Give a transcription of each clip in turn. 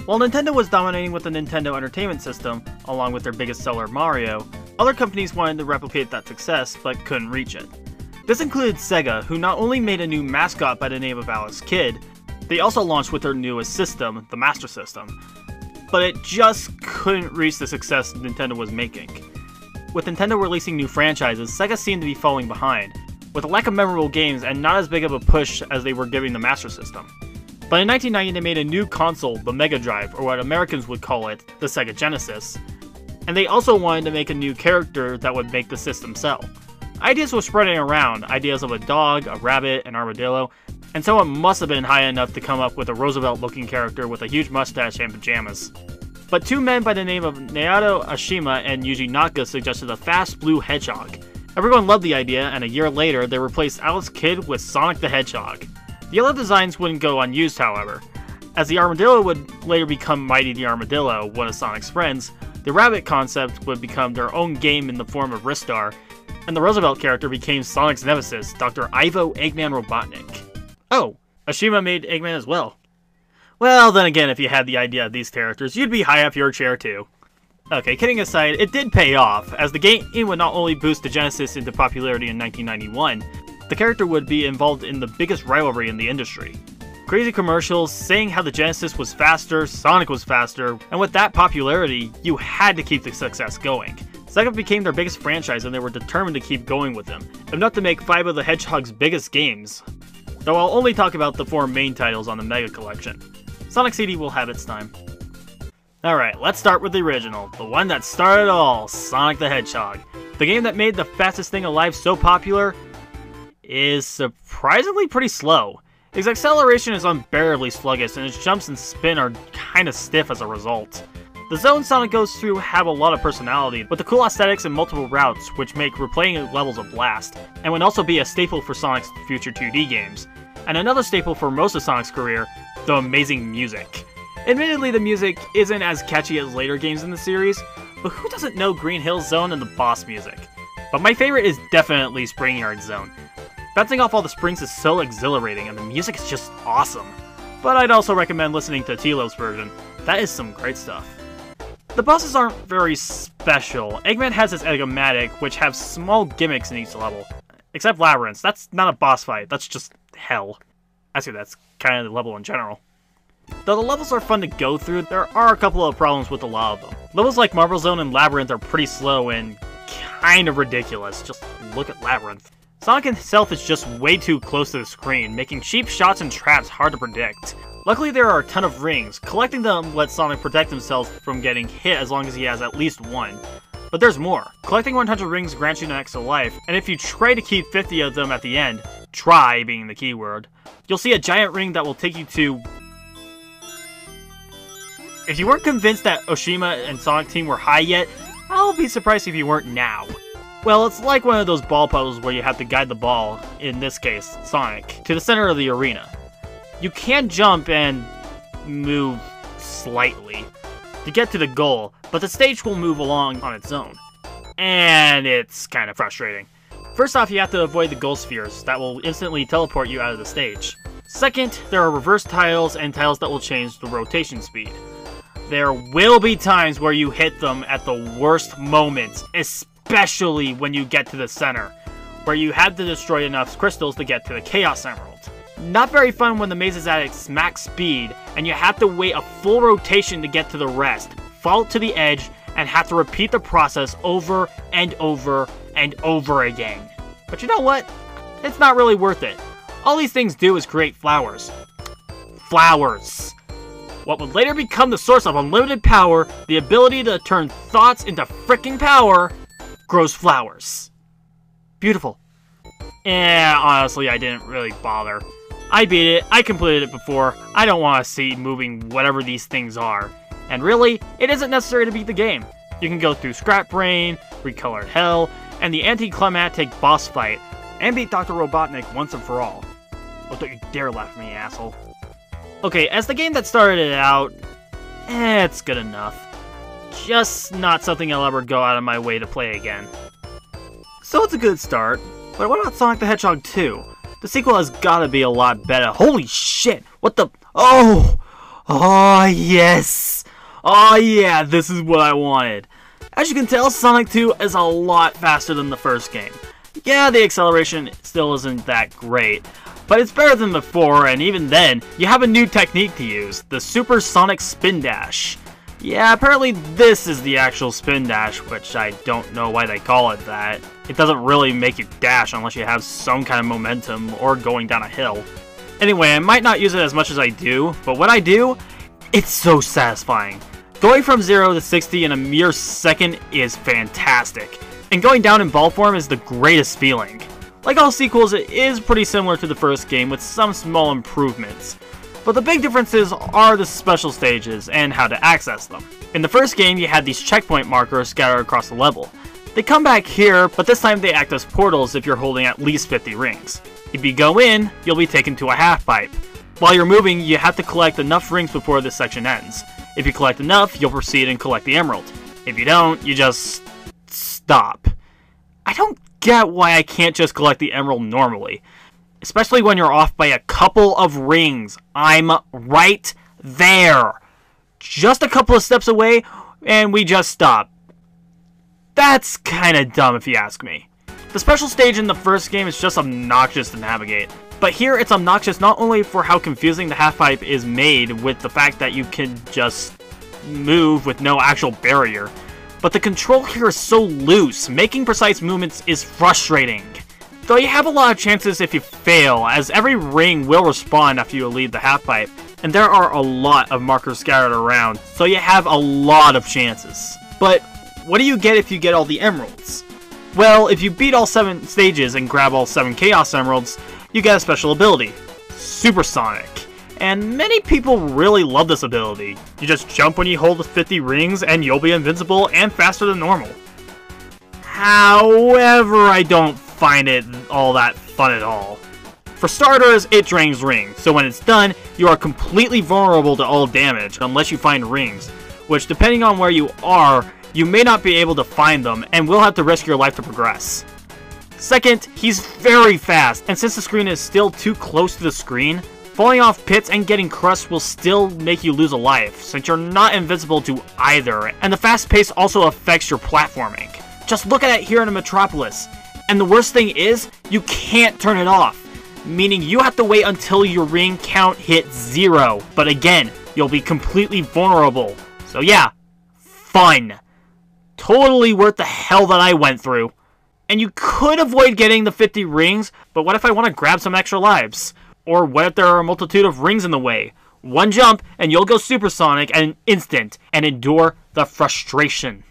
While Nintendo was dominating with the Nintendo Entertainment System, along with their biggest seller Mario, other companies wanted to replicate that success but couldn't reach it. This included Sega, who not only made a new mascot by the name of Alex Kidd, they also launched with their newest system, the Master System. But it just couldn't reach the success Nintendo was making. With Nintendo releasing new franchises, Sega seemed to be falling behind, with a lack of memorable games and not as big of a push as they were giving the Master System. But in 1990 they made a new console, the Mega Drive, or what Americans would call it, the Sega Genesis. And they also wanted to make a new character that would make the system sell. Ideas were spreading around, ideas of a dog, a rabbit, an armadillo, and someone must have been high enough to come up with a Roosevelt-looking character with a huge mustache and pajamas. But two men by the name of Naoto Ashima and Yuji Naka suggested a fast blue hedgehog. Everyone loved the idea, and a year later, they replaced Alex Kidd with Sonic the Hedgehog. The yellow designs wouldn't go unused, however. As the armadillo would later become Mighty the Armadillo, one of Sonic's friends, the rabbit concept would become their own game in the form of Ristar, and the Roosevelt character became Sonic's nemesis, Dr. Ivo Eggman Robotnik. Oh, Ashima made Eggman as well. Well, then again, if you had the idea of these characters, you'd be high up your chair too. Okay, kidding aside, it did pay off, as the game would not only boost the Genesis into popularity in 1991, the character would be involved in the biggest rivalry in the industry. Crazy commercials saying how the Genesis was faster, Sonic was faster, and with that popularity, you had to keep the success going. Sega became their biggest franchise and they were determined to keep going with them, enough to make 5 of the Hedgehog's biggest games. Though I'll only talk about the 4 main titles on the Mega Collection. Sonic CD will have its time. Alright, let's start with the original, the one that started it all, Sonic the Hedgehog. The game that made the fastest thing alive so popular is surprisingly pretty slow. Its acceleration is unbearably sluggish and its jumps and spin are kinda stiff as a result. The zones Sonic goes through have a lot of personality, with the cool aesthetics and multiple routes which make replaying levels a blast, and would also be a staple for Sonic's future 2D games. And another staple for most of Sonic's career, the amazing music. Admittedly, the music isn't as catchy as later games in the series, but who doesn't know Green Hill Zone and the boss music? But my favorite is definitely Spring Yard Zone. Bouncing off all the springs is so exhilarating and the music is just awesome. But I'd also recommend listening to T-Lo's version. That is some great stuff. The bosses aren't very special. Eggman has his Egg-O-Matic, which have small gimmicks in each level. Except Labyrinth, that's not a boss fight, that's just hell. Actually, that's kind of the level in general. Though the levels are fun to go through, there are a couple of problems with a lot of them. Levels like Marble Zone and Labyrinth are pretty slow and kind of ridiculous. Just look at Labyrinth. Sonic himself is just way too close to the screen, making cheap shots and traps hard to predict. Luckily there are a ton of rings. Collecting them lets Sonic protect himself from getting hit as long as he has at least one. But there's more. Collecting 100 rings grants you an extra life, and if you try to keep 50 of them at the end, try being the keyword, you'll see a giant ring that will take you to... If you weren't convinced that Oshima and Sonic Team were high yet, I'll be surprised if you weren't now. Well, it's like one of those ball puzzles where you have to guide the ball, in this case, Sonic, to the center of the arena. You can jump and move slightly to get to the goal, but the stage will move along on its own. And it's kind of frustrating. First off, you have to avoid the goal spheres that will instantly teleport you out of the stage. Second, there are reverse tiles and tiles that will change the rotation speed. There will be times where you hit them at the worst moments, especially when you get to the center, where you have to destroy enough crystals to get to the Chaos Emerald. Not very fun when the maze is at its max speed, and you have to wait a full rotation to get to the rest, fall to the edge, and have to repeat the process over and over and over again. But you know what? It's not really worth it. All these things do is create flowers. Flowers. What would later become the source of unlimited power, the ability to turn thoughts into frickin' power, grows flowers. Beautiful. Honestly, I didn't really bother. I beat it, I completed it before, I don't want to see moving whatever these things are. And really, it isn't necessary to beat the game. You can go through Scrap Brain, Recolored Hell, and the anticlimactic boss fight, and beat Dr. Robotnik once and for all. Oh, don't you dare laugh at me, asshole. Okay, as the game that started it out, it's good enough. Just not something I'll ever go out of my way to play again. So it's a good start, but what about Sonic the Hedgehog 2? The sequel has gotta be a lot better. Holy shit! What the... Oh! Oh, yes! Oh, yeah, this is what I wanted. As you can tell, Sonic 2 is a lot faster than the first game. Yeah, the acceleration still isn't that great, but it's better than before, and even then, you have a new technique to use, the Super Sonic Spin Dash. Yeah, apparently this is the actual spin dash, which I don't know why they call it that. It doesn't really make you dash unless you have some kind of momentum or going down a hill. Anyway, I might not use it as much as I do, but when I do, it's so satisfying. Going from 0 to 60 in a mere second is fantastic, and going down in ball form is the greatest feeling. Like all sequels, it is pretty similar to the first game with some small improvements. But the big differences are the special stages and how to access them. In the first game, you had these checkpoint markers scattered across the level. They come back here, but this time they act as portals if you're holding at least 50 rings. If you go in, you'll be taken to a half pipe. While you're moving, you have to collect enough rings before this section ends. If you collect enough, you'll proceed and collect the emerald. If you don't, you just stop. I don't get why I can't just collect the emerald normally. Especially when you're off by a couple of rings. I'm right there. Just a couple of steps away, and we just stop. That's kinda dumb if you ask me. The special stage in the first game is just obnoxious to navigate. But here it's obnoxious not only for how confusing the half-pipe is made with the fact that you can just move with no actual barrier, but the control here is so loose, making precise movements is frustrating. Though you have a lot of chances if you fail, as every ring will respawn after you leave the half-pipe, and there are a lot of markers scattered around, so you have a lot of chances. But what do you get if you get all the emeralds? Well, if you beat all 7 stages and grab all 7 Chaos Emeralds, you get a special ability, Super Sonic. And many people really love this ability. You just jump when you hold the 50 rings and you'll be invincible and faster than normal. However, I don't find it all that fun at all. For starters, it drains rings, so when it's done, you are completely vulnerable to all damage unless you find rings, which depending on where you are, you may not be able to find them and will have to risk your life to progress. Second, he's very fast, and since the screen is still too close to the screen, falling off pits and getting crushed will still make you lose a life, since you're not invincible to either, and the fast pace also affects your platforming. Just look at it here in a Metropolis. And the worst thing is, you can't turn it off, meaning you have to wait until your ring count hits 0, but again, you'll be completely vulnerable. So yeah, fun. Totally worth the hell that I went through. And you could avoid getting the 50 rings, but what if I want to grab some extra lives? Or what if there are a multitude of rings in the way? One jump, and you'll go supersonic at an instant, and endure the frustration.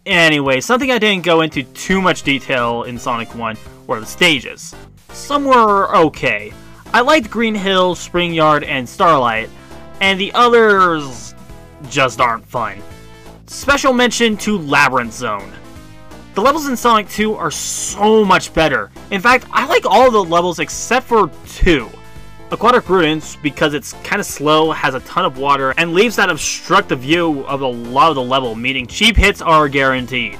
Anyway, something I didn't go into too much detail in Sonic 1 were the stages. Some were okay. I liked Green Hill, Spring Yard, and Starlight, and the others just aren't fun. Special mention to Labyrinth Zone. The levels in Sonic 2 are so much better. In fact, I like all of the levels except for 2. Aquatic Ruins, because it's kind of slow, has a ton of water, and leaves that obstruct the view of a lot of the level, meaning cheap hits are guaranteed.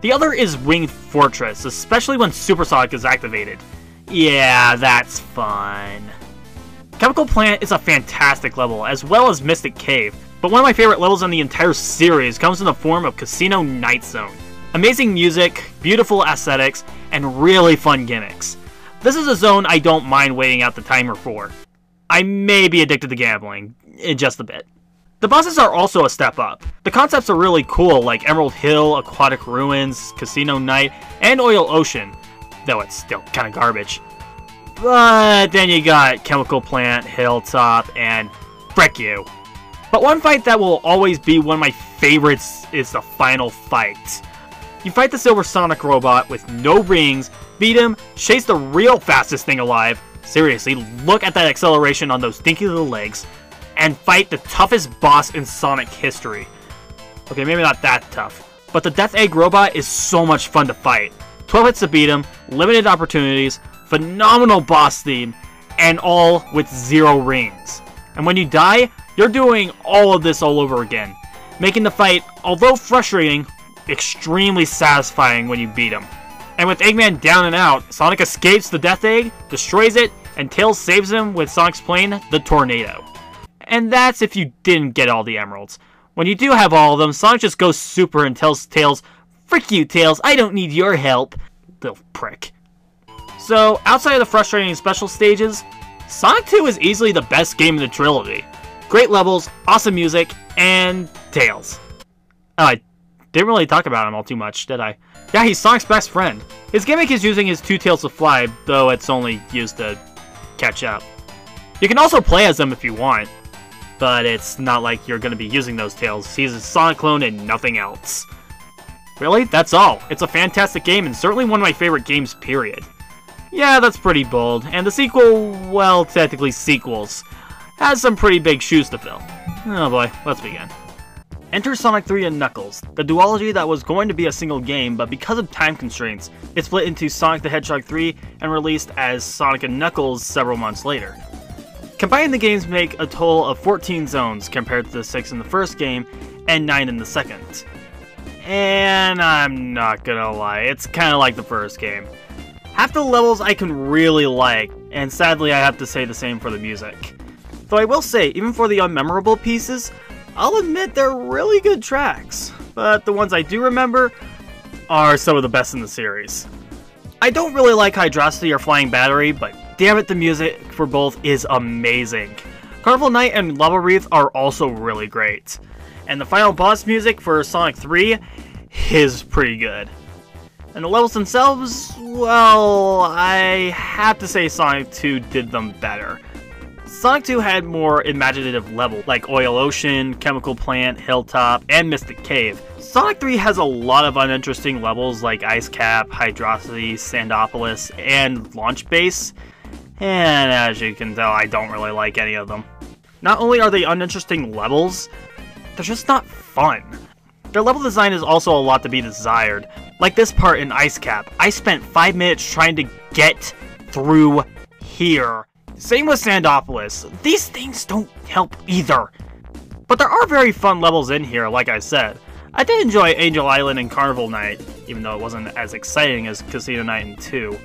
The other is Winged Fortress, especially when Super Sonic is activated. Yeah, that's fun. Chemical Plant is a fantastic level, as well as Mystic Cave, but one of my favorite levels in the entire series comes in the form of Casino Night Zone. Amazing music, beautiful aesthetics, and really fun gimmicks. This is a zone I don't mind waiting out the timer for. I may be addicted to gambling, just a bit. The bosses are also a step up. The concepts are really cool, like Emerald Hill, Aquatic Ruins, Casino Night, and Oil Ocean, though it's still kinda garbage. But then you got Chemical Plant, Hilltop, and frick you. But one fight that will always be one of my favorites is the final fight. You fight the Silver Sonic robot with no rings, beat him, chase the real fastest thing alive, seriously, look at that acceleration on those dinky little legs, and fight the toughest boss in Sonic history. Okay, maybe not that tough, but the Death Egg robot is so much fun to fight. 12 hits to beat him, limited opportunities, phenomenal boss theme, and all with 0 rings. And when you die, you're doing all of this all over again, making the fight, although frustrating, extremely satisfying when you beat him. And with Eggman down and out, Sonic escapes the Death Egg, destroys it, and Tails saves him with Sonic's plane, the Tornado. and that's if you didn't get all the emeralds. When you do have all of them, Sonic just goes super and tells Tails, "Frick you, Tails, I don't need your help." Little prick. So, outside of the frustrating special stages, Sonic 2 is easily the best game in the trilogy. Great levels, awesome music, and Tails. Oh, I didn't really talk about him all too much, did I? Yeah, he's Sonic's best friend. His gimmick is using his two tails to fly, though it's only used to catch up. You can also play as him if you want, but it's not like you're going to be using those tails. He's a Sonic clone and nothing else. Really? That's all. It's a fantastic game and certainly one of my favorite games, period. Yeah, that's pretty bold, and the sequel, well, technically sequels, has some pretty big shoes to fill. Oh boy, let's begin. Enter Sonic 3 and Knuckles, the duology that was going to be a single game, but because of time constraints, it split into Sonic the Hedgehog 3 and released as Sonic and Knuckles several months later. Combining the games make a total of 14 zones compared to the 6 in the first game and 9 in the second. And I'm not gonna lie, it's kinda like the first game. Half the levels I can really like, and sadly I have to say the same for the music. Though I will say, even for the unmemorable pieces, I'll admit they're really good tracks, but the ones I do remember are some of the best in the series. I don't really like Hydrocity or Flying Battery, but damn it, the music for both is amazing. Carnival Night and Lava Wreath are also really great, and the final boss music for Sonic 3 is pretty good. And the levels themselves, well, I have to say Sonic 2 did them better. Sonic 2 had more imaginative levels, like Oil Ocean, Chemical Plant, Hilltop, and Mystic Cave. Sonic 3 has a lot of uninteresting levels like Ice Cap, Hydrocity, Sandopolis, and Launch Base, and as you can tell, I don't really like any of them. Not only are they uninteresting levels, they're just not fun. Their level design is also a lot to be desired. Like this part in Ice Cap, I spent 5 minutes trying to get through here. Same with Sandopolis. These things don't help either. But there are very fun levels in here, like I said. I did enjoy Angel Island and Carnival Night, even though it wasn't as exciting as Casino Night and 2.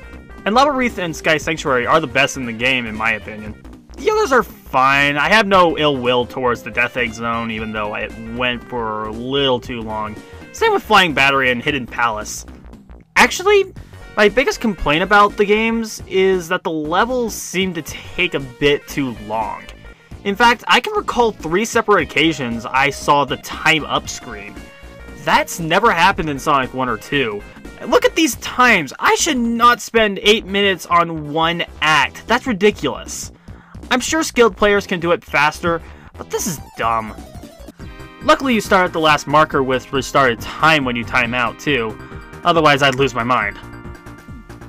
And Lava Wreath and Sky Sanctuary are the best in the game, in my opinion. The others are fine. I have no ill will towards the Death Egg Zone, even though it went for a little too long. Same with Flying Battery and Hidden Palace. Actually, my biggest complaint about the games is that the levels seem to take a bit too long. In fact, I can recall 3 separate occasions I saw the time up screen. That's never happened in Sonic 1 or 2. Look at these times! I should not spend 8 minutes on one act. That's ridiculous. I'm sure skilled players can do it faster, but this is dumb. Luckily you start at the last marker with restarted time when you time out too, otherwise I'd lose my mind.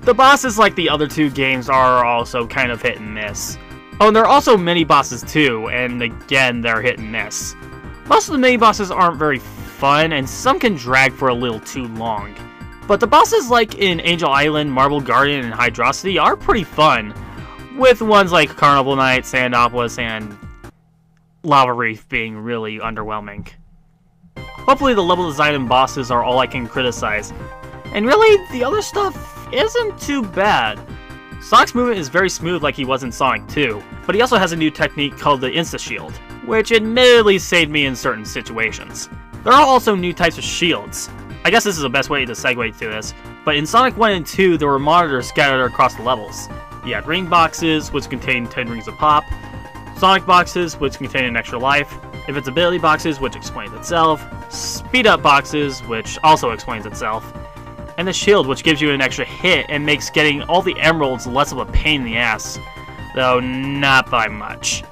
The bosses, like the other 2 games, are also kind of hit and miss. Oh, and there are also mini-bosses too, and again, they're hit and miss. Most of the mini-bosses aren't very fun, and some can drag for a little too long. But the bosses like in Angel Island, Marble Guardian, and Hydrocity are pretty fun, with ones like Carnival Night, Sandopolis, and Lava Wreath being really underwhelming. Hopefully the level design and bosses are all I can criticize, and really, the other stuff isn't too bad. Sonic's movement is very smooth like he was in Sonic 2, but he also has a new technique called the Insta-Shield, which admittedly saved me in certain situations. There are also new types of shields. I guess this is the best way to segue to this, but in Sonic 1 and 2 there were monitors scattered across the levels. You had ring boxes, which contain 10 rings of pop, Sonic boxes, which contain an extra life, invincibility boxes, which explains itself, speed up boxes, which also explains itself, and the shield, which gives you an extra hit and makes getting all the emeralds less of a pain in the ass, though not by much.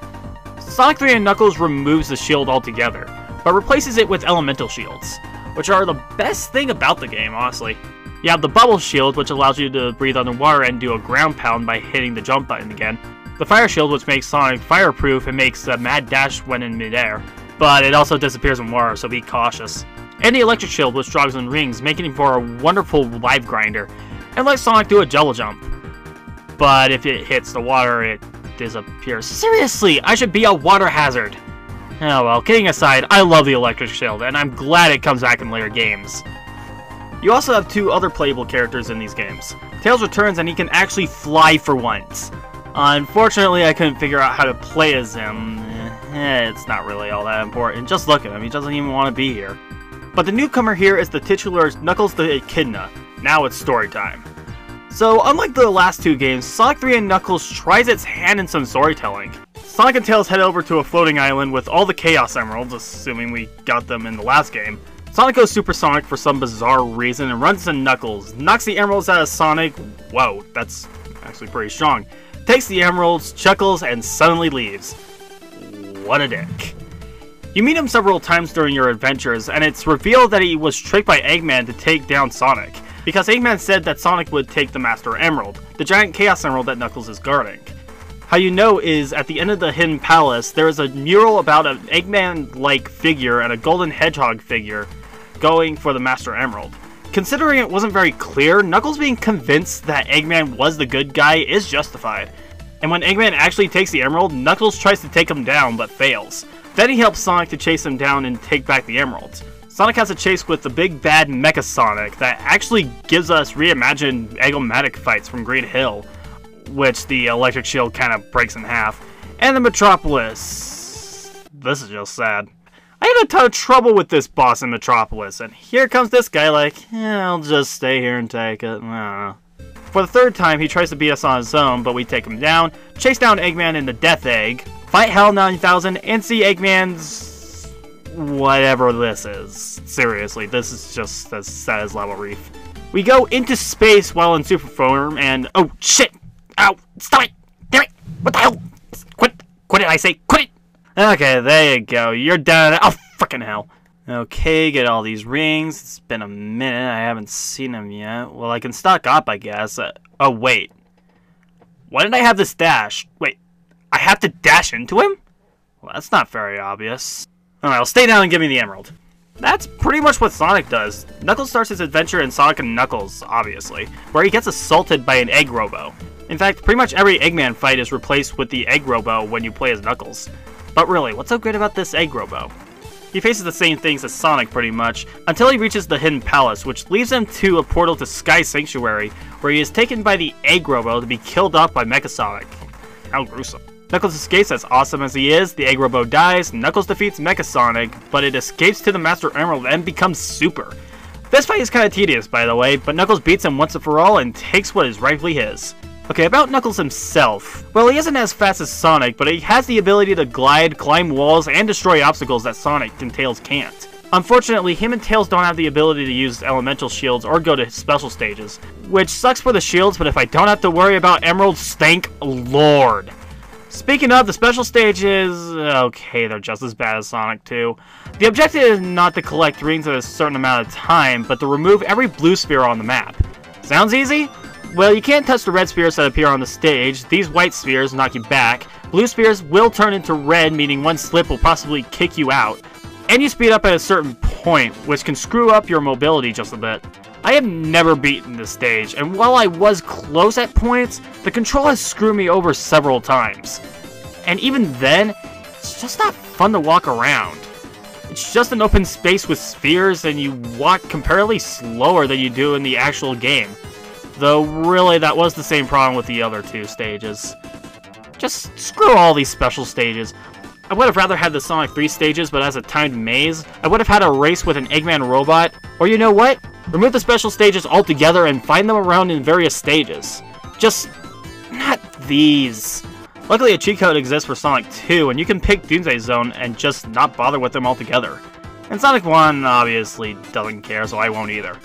Sonic 3 and Knuckles removes the shield altogether, but replaces it with elemental shields, which are the best thing about the game, honestly. You have the bubble shield, which allows you to breathe underwater and do a ground pound by hitting the jump button again. The fire shield, which makes Sonic fireproof and makes a mad dash when in midair, but it also disappears in water, so be cautious. And the electric shield, which jogs in rings, making him for a wonderful life grinder, and lets Sonic do a jello jump. But if it hits the water, it disappears. Seriously, I should be a water hazard! Oh well, kidding aside, I love the electric shield, and I'm glad it comes back in later games. You also have 2 other playable characters in these games. Tails returns and he can actually fly for once. Unfortunately, I couldn't figure out how to play as him. it's not really all that important. Just look at him, he doesn't even want to be here. But the newcomer here is the titular Knuckles the Echidna. Now it's story time. So, unlike the last two games, Sonic 3 and Knuckles tries its hand in some storytelling. Sonic and Tails head over to a floating island with all the Chaos Emeralds, assuming we got them in the last game. Sonic goes supersonic for some bizarre reason and runs into Knuckles, knocks the emeralds out of Sonic. Whoa, that's actually pretty strong. Takes the emeralds, chuckles, and suddenly leaves. What a dick. You meet him several times during your adventures, and it's revealed that he was tricked by Eggman to take down Sonic, because Eggman said that Sonic would take the Master Emerald, the giant Chaos Emerald that Knuckles is guarding. How you know is, at the end of the Hidden Palace, there is a mural about an Eggman-like figure and a golden hedgehog figure going for the Master Emerald. Considering it wasn't very clear, Knuckles being convinced that Eggman was the good guy is justified. And when Eggman actually takes the emerald, Knuckles tries to take him down, but fails. Then he helps Sonic to chase him down and take back the emeralds. Sonic has a chase with the big bad Mecha Sonic that actually gives us reimagined Eggomatic fights from Green Hill, which the electric shield kind of breaks in half. And the Metropolis. This is just sad. I had a ton of trouble with this boss in Metropolis, and here comes this guy like, I'll just stay here and take it. For the third time, he tries to beat us on his own, but we take him down, chase down Eggman in the Death Egg, fight Hell 9000, and see Eggman's whatever this is. Seriously, this is just as sad as Lava Reef. We go into space while in super form, and oh shit! Ow! Stop it! Damn it! What the hell? Quit! Quit it! I say quit it! Okay, there you go. You're done. Oh, frickin' hell. Okay, get all these rings. It's been a minute. I haven't seen them yet. Well, I can stock up, I guess. Oh, wait. Why did I have this dash? Wait, I have to dash into him? Well, that's not very obvious. Alright, I'll stay down and give me the emerald. That's pretty much what Sonic does. Knuckles starts his adventure in Sonic and Knuckles, obviously, where he gets assaulted by an egg robo. In fact, pretty much every Eggman fight is replaced with the egg robo when you play as Knuckles. But really, what's so great about this egg robo? He faces the same things as Sonic pretty much, until he reaches the Hidden Palace, which leads him to a portal to Sky Sanctuary, where he is taken by the egg robo to be killed off by Mecha Sonic. How gruesome. Knuckles escapes. As awesome as he is, the egg robo dies, Knuckles defeats Mecha Sonic, but it escapes to the Master Emerald and becomes super. This fight is kinda tedious, by the way, but Knuckles beats him once and for all and takes what is rightfully his. Okay, about Knuckles himself. Well, he isn't as fast as Sonic, but he has the ability to glide, climb walls, and destroy obstacles that Sonic and Tails can't. Unfortunately, him and Tails don't have the ability to use elemental shields or go to special stages, which sucks for the shields, but if I don't have to worry about emeralds, thank Lord. Speaking of, the special stages, okay, they're just as bad as Sonic 2. The objective is not to collect rings at a certain amount of time, but to remove every blue sphere on the map. Sounds easy? Well, you can't touch the red spheres that appear on the stage. These white spheres knock you back. Blue spheres will turn into red, meaning one slip will possibly kick you out. And you speed up at a certain point, which can screw up your mobility just a bit. I have never beaten this stage, and while I was close at points, the control has screwed me over several times. And even then, it's just not fun to walk around. It's just an open space with spheres, and you walk comparatively slower than you do in the actual game. Though, really, that was the same problem with the other two stages. Just screw all these special stages. I would have rather had the Sonic 3 stages, but as a timed maze, I would have had a race with an Eggman robot. Or you know what? Remove the special stages altogether and find them around in various stages. Just not these. Luckily, a cheat code exists for Sonic 2, and you can pick Doomsday Zone and just not bother with them altogether. And Sonic 1 obviously doesn't care, so I won't either.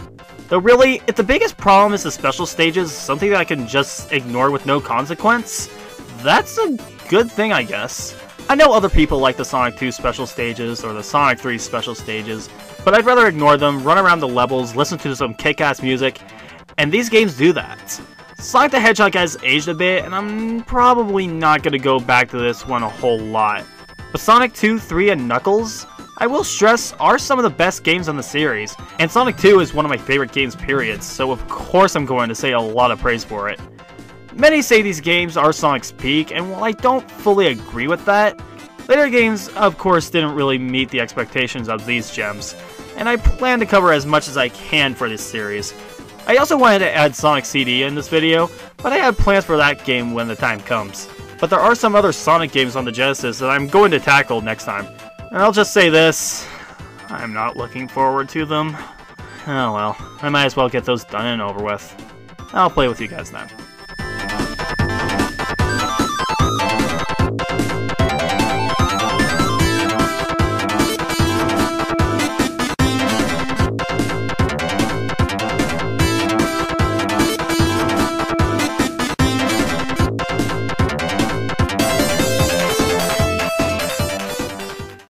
Though really, if the biggest problem is the special stages, something that I can just ignore with no consequence, that's a good thing, I guess. I know other people like the Sonic 2 special stages, or the Sonic 3 special stages, but I'd rather ignore them, run around the levels, listen to some kick-ass music, and these games do that. Sonic the Hedgehog has aged a bit, and I'm probably not going to go back to this one a whole lot. But Sonic 2, 3, and Knuckles, I will stress, are some of the best games on the series, and Sonic 2 is one of my favorite games period, so of course I'm going to say a lot of praise for it. Many say these games are Sonic's peak, and while I don't fully agree with that, later games of course didn't really meet the expectations of these gems, and I plan to cover as much as I can for this series. I also wanted to add Sonic CD in this video, but I have plans for that game when the time comes. but there are some other Sonic games on the Genesis that I'm going to tackle next time. And I'll just say this, I'm not looking forward to them. Oh well, I might as well get those done and over with. I'll play with you guys then.